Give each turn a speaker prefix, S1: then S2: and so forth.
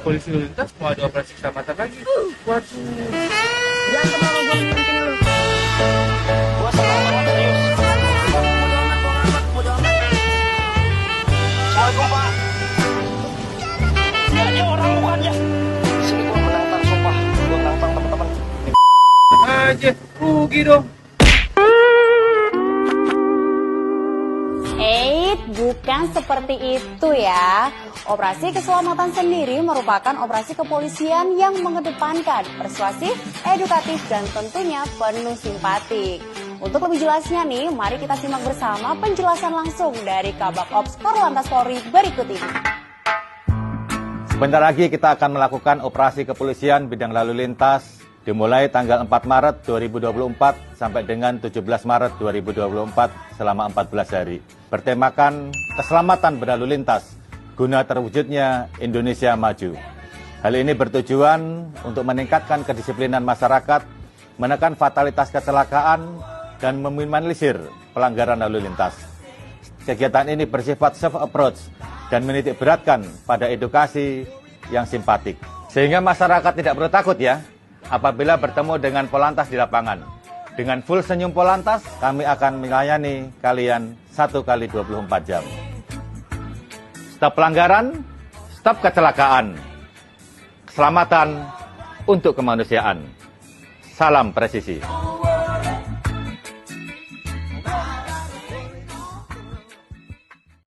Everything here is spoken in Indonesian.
S1: polisi lalu lintas mau ada operasi keselamatan lagi. Waduh.
S2: Jangan kemana gua penting lu.
S3: Gua senang banget serius.
S2: Bodo amat.
S3: Assalamualaikum, Pak. Dia orang bukan ya. Sini gua menantang, sumpah. Gua menantang teman-teman.
S1: Aja, rugi dong.
S4: Bukan seperti itu ya. Operasi keselamatan sendiri merupakan operasi kepolisian yang mengedepankan persuasif, edukatif, dan tentunya penuh simpatik. Untuk lebih jelasnya nih, mari kita simak bersama penjelasan langsung dari Kabak Ops Korlantas Polri berikut ini.
S5: Sebentar lagi kita akan melakukan operasi kepolisian bidang lalu lintas dimulai tanggal 4 Maret 2024 sampai dengan 17 Maret 2024 selama 14 hari. Bertemakan keselamatan berlalu lintas guna terwujudnya Indonesia maju. Hal ini bertujuan untuk meningkatkan kedisiplinan masyarakat, menekan fatalitas kecelakaan, dan meminimalisir pelanggaran lalu lintas. Kegiatan ini bersifat soft approach dan menitik beratkan pada edukasi yang simpatik. Sehingga masyarakat tidak perlu takut ya, apabila bertemu dengan Polantas di lapangan. Dengan full senyum Polantas, kami akan melayani kalian 1 kali 24 jam. Stop pelanggaran, stop kecelakaan. Keselamatan untuk kemanusiaan. Salam presisi.